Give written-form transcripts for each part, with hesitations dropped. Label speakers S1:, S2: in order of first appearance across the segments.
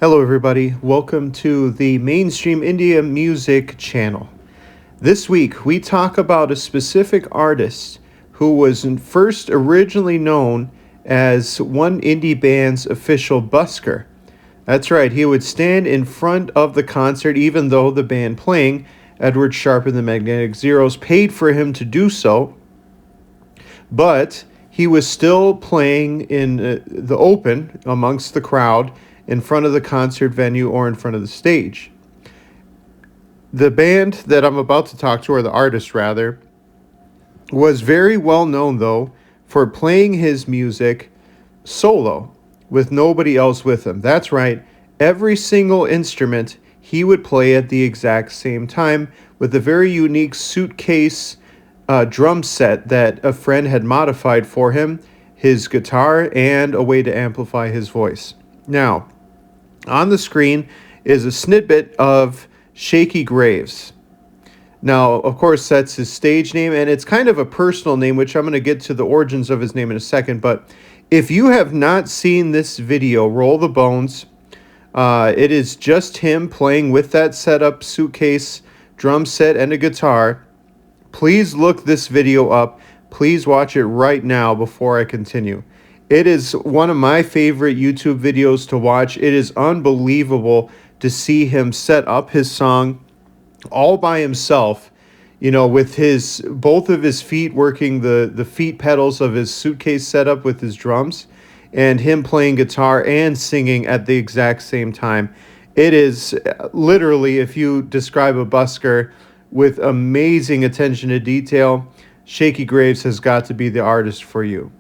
S1: Hello everybody, welcome to the Mainstream India Music channel. This week we talk about a specific artist who was first originally known as one indie band's official busker. That's right, he would stand in front of the concert even though the band playing, Edward Sharpe and the Magnetic Zeros, paid for him to do so, but he was still playing in the open amongst the crowd in front of the concert venue or in front of the stage. The band that I'm about to talk to, or the artist rather, was very well known though for playing his music solo with nobody else with him. That's right, every single instrument he would play at the exact same time with a very unique suitcase drum set that a friend had modified for him, his guitar, and a way to amplify his voice. Now, on the screen is a snippet of Shakey Graves. Now, of course, that's his stage name, and it's kind of a personal name, which I'm going to get to the origins of his name in a second. But if you have not seen this video, Roll the Bones, it is just him playing with that setup, suitcase, drum set, and a guitar. Please look this video up. Please watch it right now before I continue. It is one of my favorite YouTube videos to watch. It is unbelievable to see him set up his song all by himself, with both of his feet working the feet pedals of his suitcase setup with his drums, and him playing guitar and singing at the exact same time. It is literally, if you describe a busker with amazing attention to detail, Shakey Graves has got to be the artist for you.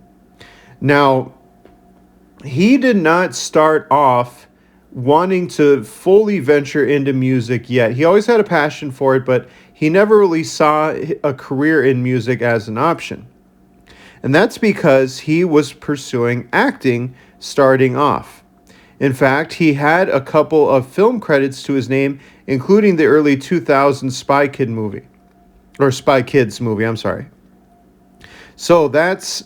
S1: Now, he did not start off wanting to fully venture into music yet. He always had a passion for it, but he never really saw a career in music as an option. And that's because he was pursuing acting starting off. In fact, he had a couple of film credits to his name, including the early 2000s Spy Kids movie, I'm sorry. So that's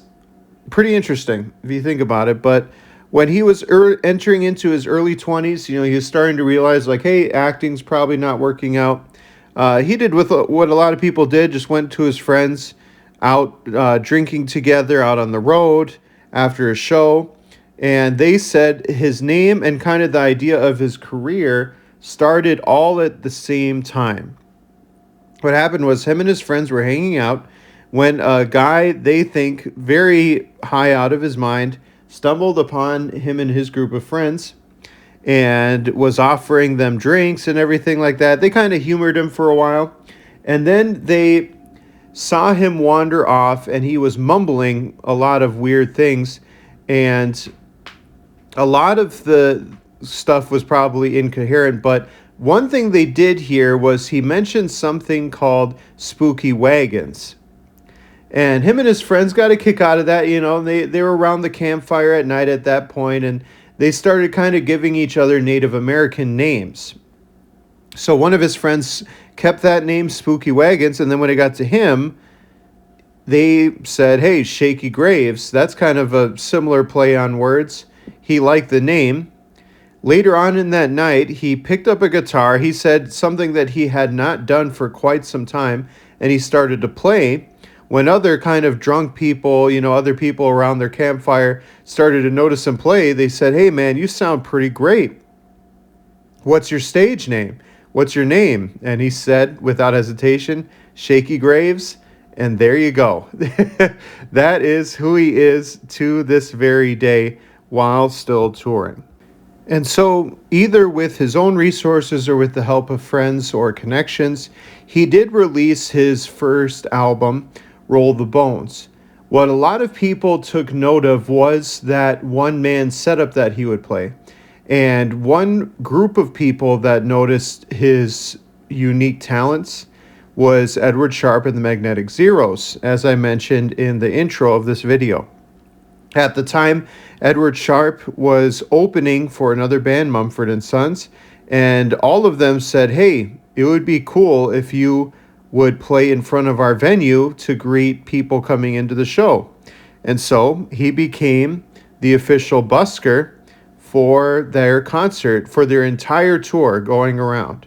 S1: pretty interesting if you think about it. But when he was entering into his early 20s, he was starting to realize, like, hey, acting's probably not working out. He did with what a lot of people did, just went to his friends out drinking together out on the road after a show. And they said his name and kind of the idea of his career started all at the same time. What happened was him and his friends were hanging out when a guy they think very high out of his mind stumbled upon him and his group of friends and was offering them drinks and everything like that. They kind of humored him for a while, and then they saw him wander off, and he was mumbling a lot of weird things, and a lot of the stuff was probably incoherent, but one thing they did hear was he mentioned something called spooky wagons. And him and his friends got a kick out of that. They were around the campfire at night at that point, and they started kind of giving each other Native American names. So one of his friends kept that name, Spooky Wagons, and then when it got to him, they said, hey, Shakey Graves. That's kind of a similar play on words. He liked the name. Later on in that night, he picked up a guitar. He said something that he had not done for quite some time, and he started to play. When other kind of drunk people, other people around their campfire started to notice him play, they said, hey, man, you sound pretty great. What's your stage name? What's your name? And he said, without hesitation, Shakey Graves. And there you go. That is who he is to this very day while still touring. And so, either with his own resources or with the help of friends or connections, he did release his first album, Roll the Bones. What a lot of people took note of was that one-man setup that he would play. And one group of people that noticed his unique talents was Edward Sharpe and the Magnetic Zeros, as I mentioned in the intro of this video. At the time, Edward Sharpe was opening for another band, Mumford & Sons, and all of them said, hey, it would be cool if you would play in front of our venue to greet people coming into the show. And so he became the official busker for their concert, for their entire tour going around.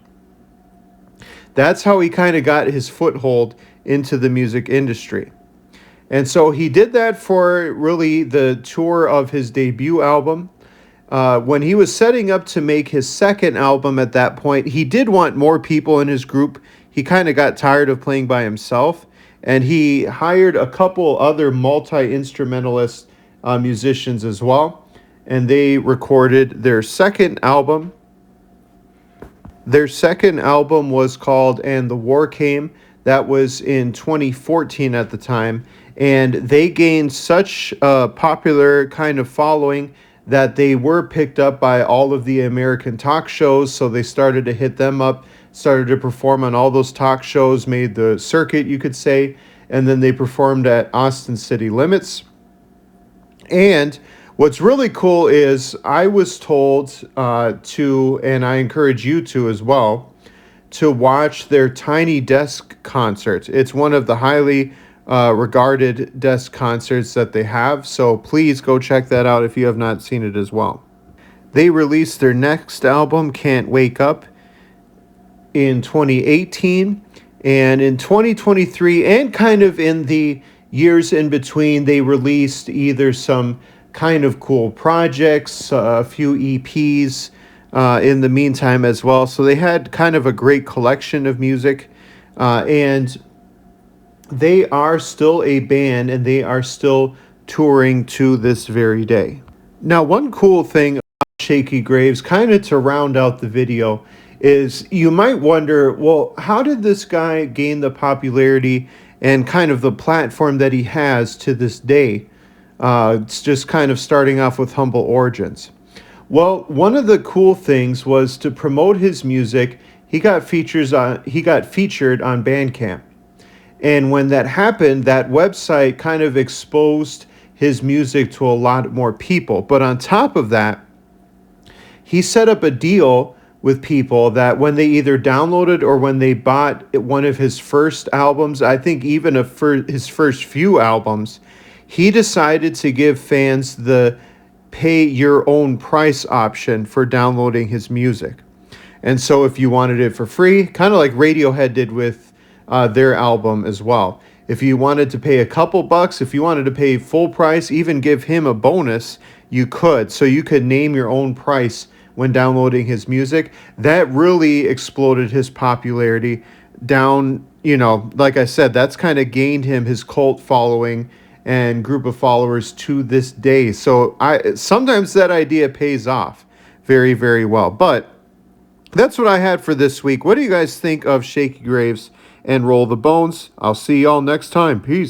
S1: That's how he kind of got his foothold into the music industry. And so he did that for really the tour of his debut album. When he was setting up to make his second album at that point, he did want more people in his group. He kind of got tired of playing by himself, and he hired a couple other multi-instrumentalist musicians as well. And they recorded their second album. Their second album was called And the War Came. That was in 2014 at the time. And they gained such a popular kind of following that they were picked up by all of the American talk shows. So they started to hit them up, started to perform on all those talk shows, made the circuit, you could say. And then they performed at Austin City Limits. And what's really cool is I was told to, and I encourage you to as well, to watch their Tiny Desk concert. It's one of the highly regarded desk concerts that they have, so please go check that out if you have not seen it as well. They released their next album, Can't Wake Up, in 2018, and in 2023, and kind of in the years in between, they released either some kind of cool projects, a few EPs in the meantime as well. So they had kind of a great collection of music, and they are still a band, and they are still touring to this very day. Now, one cool thing about Shakey Graves, kind of to round out the video, is you might wonder, well, how did this guy gain the popularity and kind of the platform that he has to this day? It's just kind of starting off with humble origins. Well, one of the cool things was to promote his music. He got featured on Bandcamp. And when that happened, that website kind of exposed his music to a lot more people. But on top of that, he set up a deal with people that when they either downloaded or when they bought one of his first albums, I think even his first few albums, he decided to give fans the pay your own price option for downloading his music. And so if you wanted it for free, kind of like Radiohead did with their album as well. If you wanted to pay a couple bucks, if you wanted to pay full price, even give him a bonus, you could. So you could name your own price when downloading his music. That really exploded his popularity down, like I said, that's kind of gained him his cult following and group of followers to this day. So sometimes that idea pays off very, very well. But that's what I had for this week. What do you guys think of Shakey Graves and Roll the Bones? I'll see y'all next time. Peace.